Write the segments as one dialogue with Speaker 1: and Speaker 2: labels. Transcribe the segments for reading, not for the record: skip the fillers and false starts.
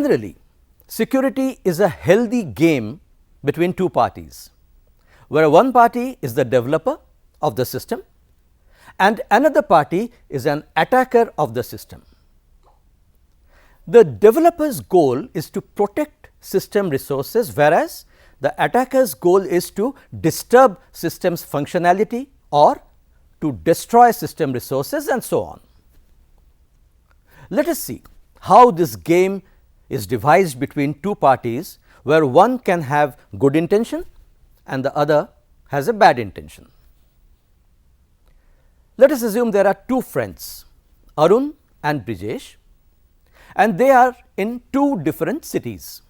Speaker 1: Generally, security is a healthy game between two parties, where one party is the developer of the system and another party is an attacker of the system. The developer's goal is to protect system resources, whereas the attacker's goal is to disturb system's functionality or to destroy system resources and so on. Let us see how this game is devised between two parties, where one can have good intention and the other has a bad intention. Let us assume there are two friends, Arun and Brijesh, and they are in two different cities.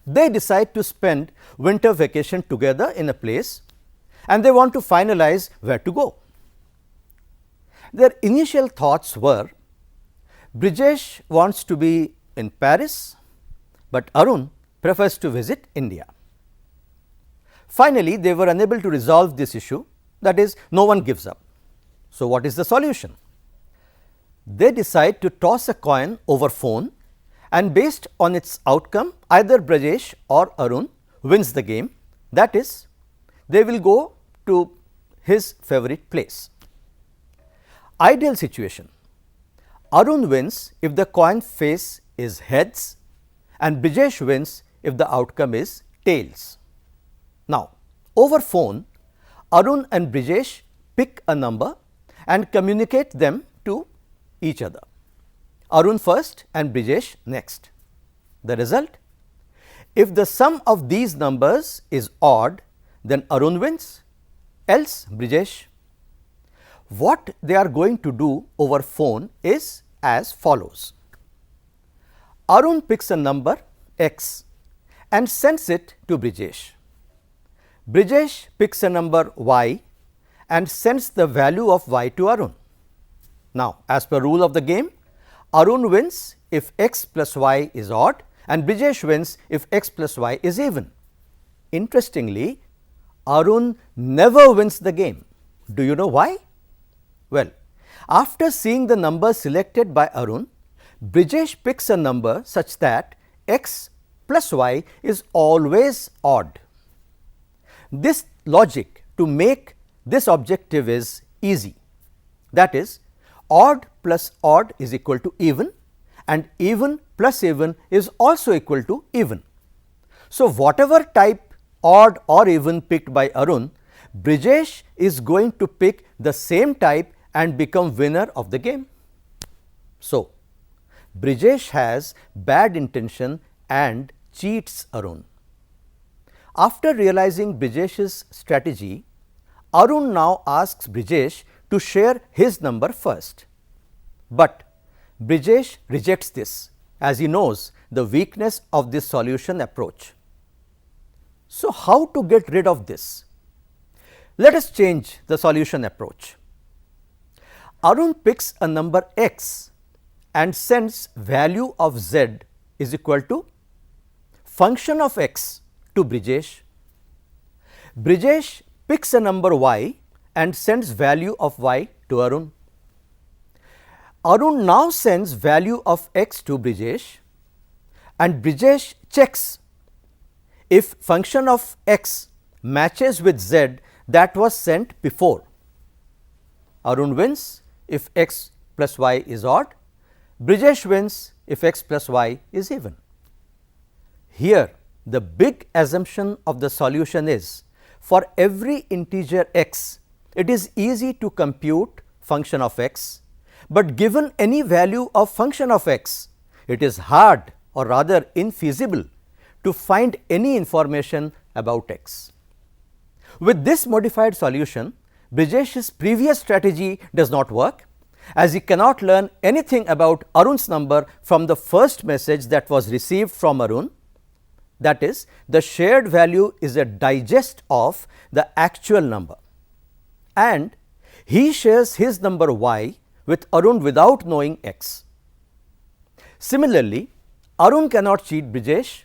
Speaker 1: They decide to spend winter vacation together in a place and they want to finalize where to go. Their initial thoughts were, Brijesh wants to be in Paris, but Arun prefers to visit India. Finally, they were unable to resolve this issue, that is, no one gives up. So, what is the solution? They decide to toss a coin over phone, and based on its outcome, either Brijesh or Arun wins the game, that is, they will go to his favorite place. Ideal situation: Arun wins if the coin face is heads and Brijesh wins if the outcome is tails. Now, over phone, Arun and Brijesh pick a number and communicate them to each other. Arun first and Brijesh next. The result? If the sum of these numbers is odd, then Arun wins, else Brijesh. What they are going to do over phone is as follows. Arun picks a number x and sends it to Brijesh. Brijesh picks a number y and sends the value of y to Arun. Now, as per rule of the game, Arun wins if x plus y is odd and Brijesh wins if x plus y is even. Interestingly, Arun never wins the game. Do you know why? Well, after seeing the number selected by Arun, Brijesh picks a number such that x plus y is always odd. This logic to make this objective is easy, that is, odd plus odd is equal to even and even plus even is also equal to even. So, whatever type odd or even picked by Arun, Brijesh is going to pick the same type and become winner of the game. So, Brijesh has bad intention and cheats Arun. After realizing Brijesh's strategy, Arun now asks Brijesh to share his number first, but Brijesh rejects this as he knows the weakness of this solution approach. So, how to get rid of this? Let us change the solution approach. Arun picks a number x and sends value of z is equal to function of x to Brijesh. Brijesh picks a number y and sends value of y to Arun. Arun now sends value of x to Brijesh and Brijesh checks if function of x matches with z that was sent before. Arun wins if x plus y is odd, Brijesh wins if x plus y is even. Here, the big assumption of the solution is, for every integer x, it is easy to compute function of x, but given any value of function of x, it is hard or rather infeasible to find any information about x. With this modified solution, Brijesh's previous strategy does not work, as he cannot learn anything about Arun's number from the first message that was received from Arun. That is, the shared value is a digest of the actual number, and he shares his number y with Arun without knowing x. Similarly, Arun cannot cheat Brijesh,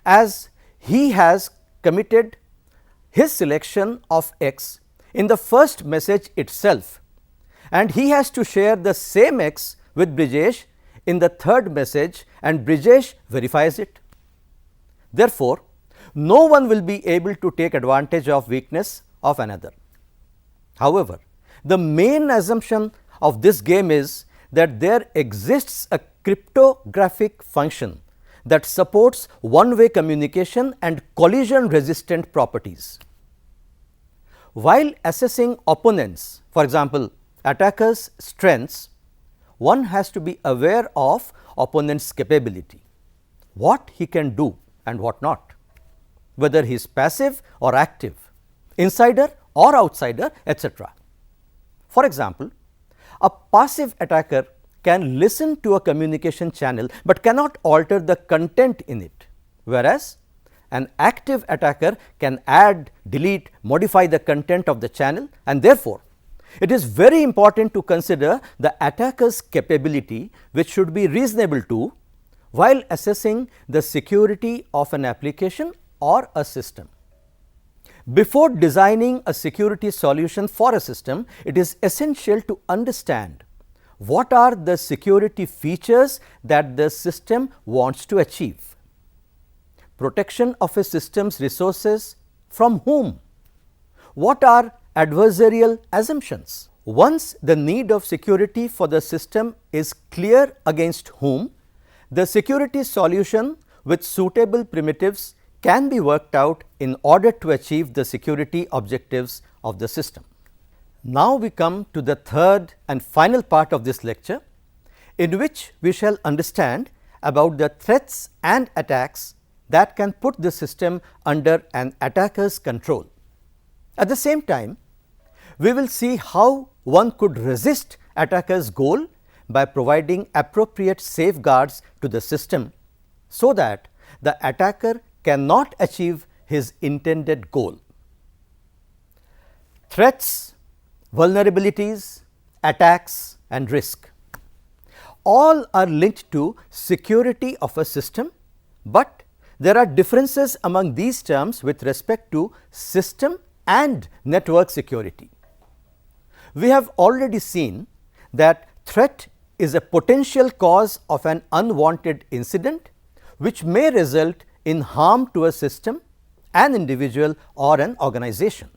Speaker 1: as he has committed his selection of x in the first message itself, and he has to share the same x with Brijesh in the third message and Brijesh verifies it. Therefore, no one will be able to take advantage of weakness of another. However, the main assumption of this game is that there exists a cryptographic function that supports one-way communication and collision resistant properties. While assessing opponents, for example, attackers' strengths, one has to be aware of opponent's capability, what he can do and what not, whether he is passive or active, insider or outsider, etc. For example, a passive attacker can listen to a communication channel, but cannot alter the content in it, whereas an active attacker can add, delete, modify the content of the channel, and therefore, it is very important to consider the attacker's capability, which should be reasonable too, while assessing the security of an application or a system. Before designing a security solution for a system, it is essential to understand what are the security features that the system wants to achieve. Protection of a system's resources from whom? What are adversarial assumptions? Once the need of security for the system is clear against whom, the security solution with suitable primitives can be worked out in order to achieve the security objectives of the system. Now, we come to the third and final part of this lecture, in which we shall understand about the threats and attacks that can put the system under an attacker's control. At the same time, we will see how one could resist attacker's goal by providing appropriate safeguards to the system, so that the attacker cannot achieve his intended goal. Threats, vulnerabilities, attacks and risk all are linked to security of a system, but there are differences among these terms with respect to system and network security. We have already seen that threat is a potential cause of an unwanted incident, which may result in harm to a system, an individual or an organization.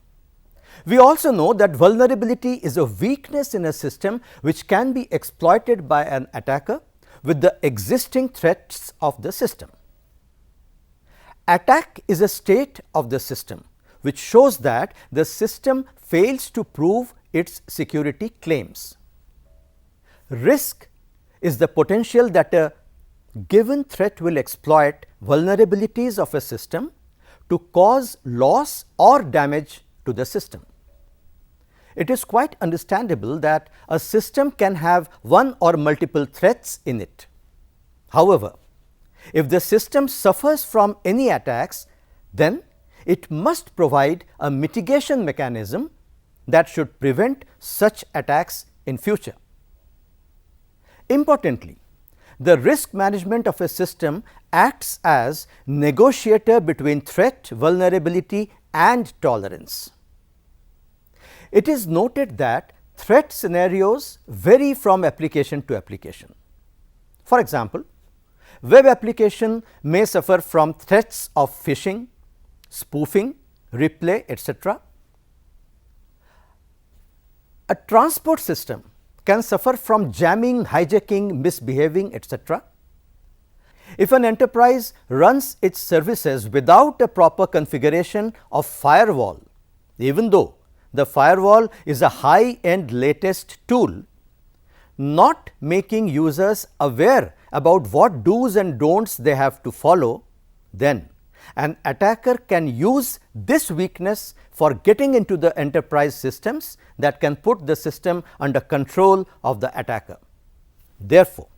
Speaker 1: We also know that vulnerability is a weakness in a system which can be exploited by an attacker with the existing threats of the system. Attack is a state of the system which shows that the system fails to prove its security claims. Risk is the potential that a given threat will exploit vulnerabilities of a system to cause loss or damage to the system. It is quite understandable that a system can have one or multiple threats in it. However, if the system suffers from any attacks, then it must provide a mitigation mechanism that should prevent such attacks in future. Importantly, the risk management of a system acts as negotiator between threat, vulnerability and tolerance. It is noted that threat scenarios vary from application to application. For example, web application may suffer from threats of phishing, spoofing, replay, etc. A transport system can suffer from jamming, hijacking, misbehaving, etc. If an enterprise runs its services without a proper configuration of firewall, even though the firewall is a high-end latest tool, not making users aware about what do's and don'ts they have to follow, then an attacker can use this weakness for getting into the enterprise systems that can put the system under control of the attacker. Therefore,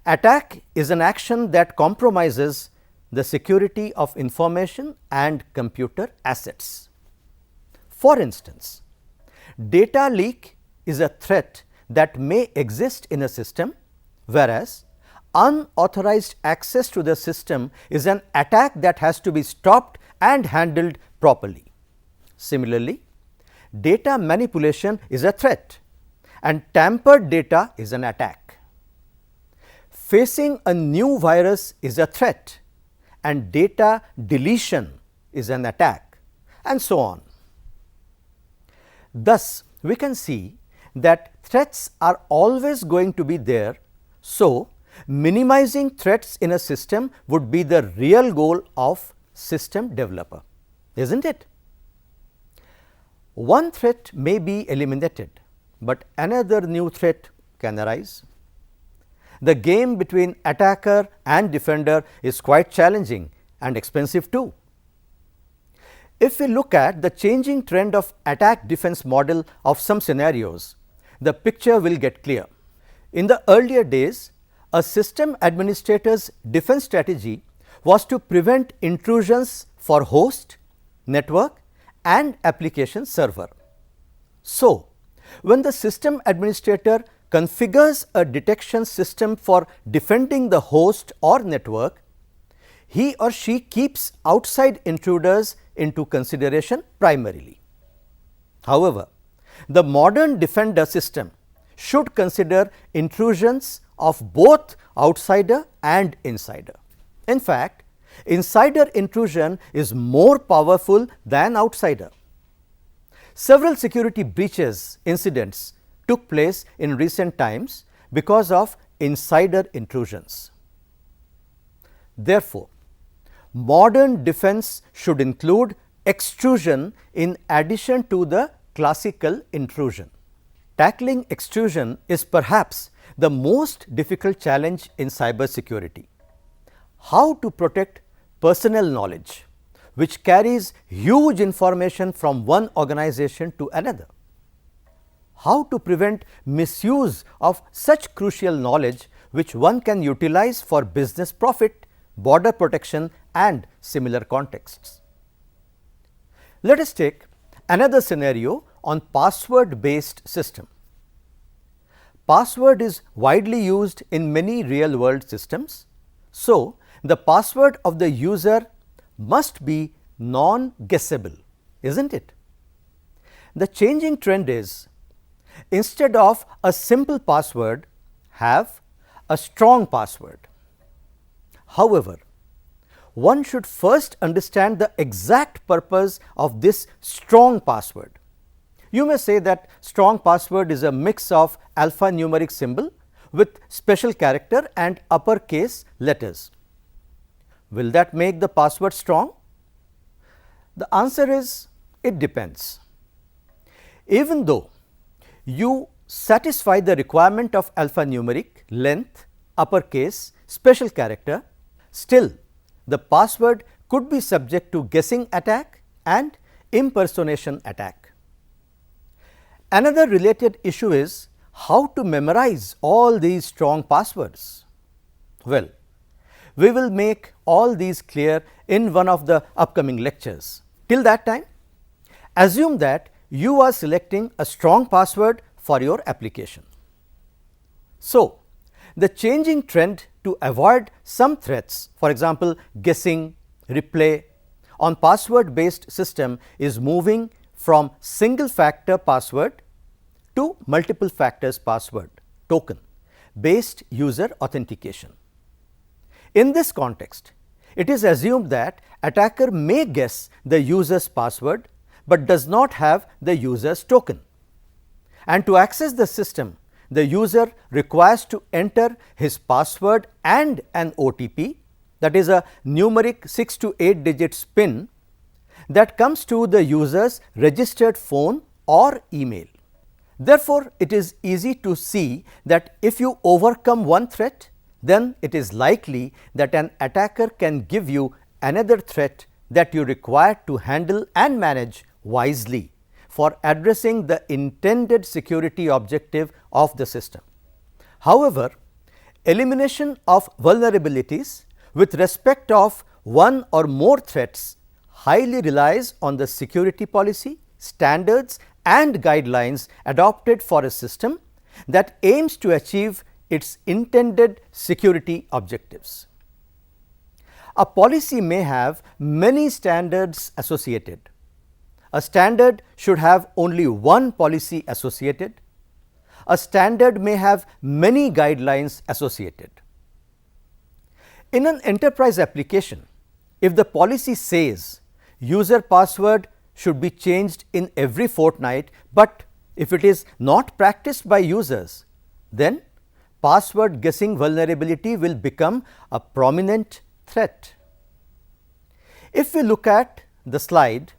Speaker 1: attack is an action that compromises the security of information and computer assets. For instance, data leak is a threat that may exist in a system, whereas unauthorized access to the system is an attack that has to be stopped and handled properly. Similarly, data manipulation is a threat and tampered data is an attack. facing a new virus is a threat and data deletion is an attack, and so on. Thus, we can see that threats are always going to be there. So, minimizing threats in a system would be the real goal of system developer, isn't it? One threat may be eliminated, but another new threat can arise. The game between attacker and defender is quite challenging and expensive too. If we look at the changing trend of attack defense model of some scenarios, the picture will get clear. In the earlier days, a system administrator's defense strategy was to prevent intrusions for host, network and application server. So, when the system administrator configures a detection system for defending the host or network, he or she keeps outside intruders into consideration primarily. However, the modern defender system should consider intrusions of both outsider and insider. In fact, insider intrusion is more powerful than outsider. Several security breaches incidents took place in recent times because of insider intrusions. Therefore, modern defense should include extrusion in addition to the classical intrusion. Tackling extrusion is perhaps the most difficult challenge in cybersecurity. How to protect personal knowledge, which carries huge information from one organization to another? How to prevent misuse of such crucial knowledge which one can utilize for business profit, border protection and similar contexts? Let us take another scenario on password based system. Password is widely used in many real world systems. So, the password of the user must be non-guessable, isn't it? The changing trend is, instead of a simple password, have a strong password. However, one should first understand the exact purpose of this strong password. You may say that strong password is a mix of alphanumeric symbol with special character and uppercase letters. Will that make the password strong? The answer is, it depends. Even though you satisfy the requirement of alphanumeric, length, uppercase, special character, still the password could be subject to guessing attack and impersonation attack. Another related issue is how to memorize all these strong passwords. Well, we will make all these clear in one of the upcoming lectures. Till that time, assume that you are selecting a strong password for your application. So, the changing trend to avoid some threats, for example, guessing, replay on password based system is moving from single factor password to multiple factors password token based user authentication. In this context, it is assumed that attacker may guess the user's password, but does not have the user's token. And to access the system, the user requires to enter his password and an OTP, that is a numeric 6 to 8 digits PIN that comes to the user's registered phone or email. Therefore, it is easy to see that if you overcome one threat, then it is likely that an attacker can give you another threat that you require to handle and manage wisely for addressing the intended security objective of the system. However, elimination of vulnerabilities with respect of one or more threats highly relies on the security policy, standards and guidelines adopted for a system that aims to achieve its intended security objectives. A policy may have many standards associated. A standard should have only one policy associated. A standard may have many guidelines associated. In an enterprise application, if the policy says user password should be changed in every fortnight, but if it is not practiced by users, then password guessing vulnerability will become a prominent threat. If we look at the slide,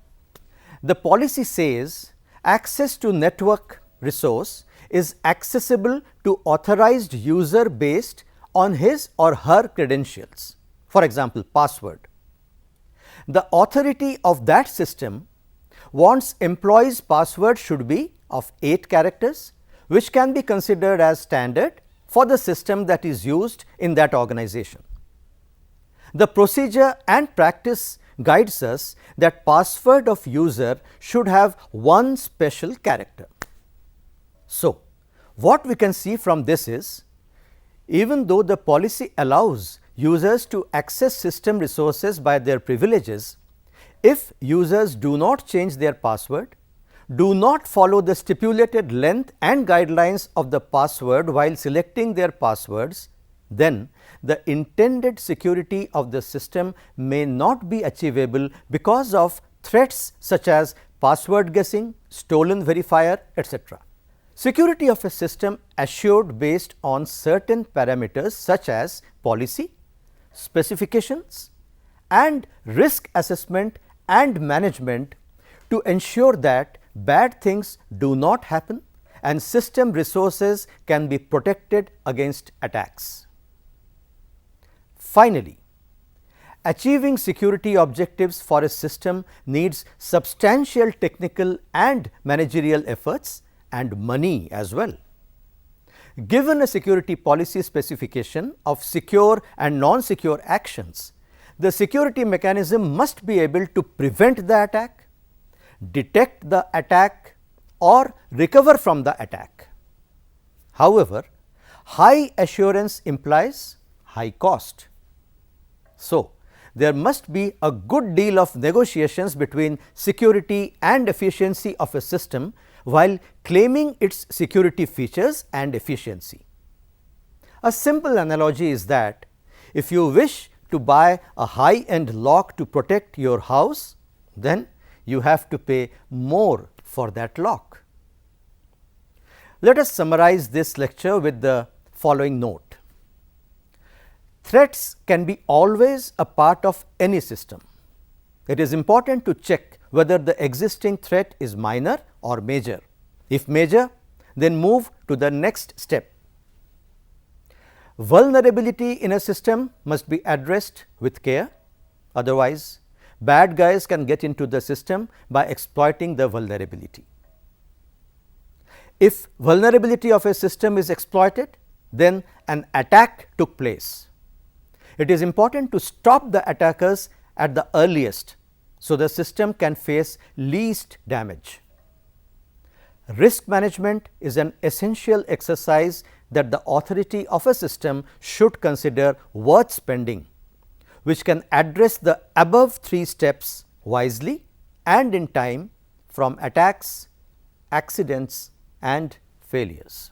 Speaker 1: the policy says access to network resource is accessible to authorized user based on his or her credentials, for example, password. The authority of that system wants employee's password should be of 8 characters, which can be considered as standard for the system that is used in that organization. The procedure and practice guides us that password of user should have one special character. So, what we can see from this is, even though the policy allows users to access system resources by their privileges, if users do not change their password, do not follow the stipulated length and guidelines of the password while selecting their passwords, then the intended security of the system may not be achievable because of threats such as password guessing, stolen verifier, etc. Security of a system assured based on certain parameters such as policy, specifications and risk assessment and management to ensure that bad things do not happen and system resources can be protected against attacks. Finally, achieving security objectives for a system needs substantial technical and managerial efforts and money as well. Given a security policy specification of secure and non-secure actions, the security mechanism must be able to prevent the attack, detect the attack or recover from the attack. However, high assurance implies high cost. So, there must be a good deal of negotiations between security and efficiency of a system while claiming its security features and efficiency. A simple analogy is that if you wish to buy a high-end lock to protect your house, then you have to pay more for that lock. Let us summarize this lecture with the following note. Threats can be always a part of any system. It is important to check whether the existing threat is minor or major. If major, then move to the next step. Vulnerability in a system must be addressed with care, otherwise bad guys can get into the system by exploiting the vulnerability. If vulnerability of a system is exploited, then an attack took place. It is important to stop the attackers at the earliest, so the system can face least damage. Risk management is an essential exercise that the authority of a system should consider worth spending, which can address the above 3 steps wisely and in time from attacks, accidents and failures.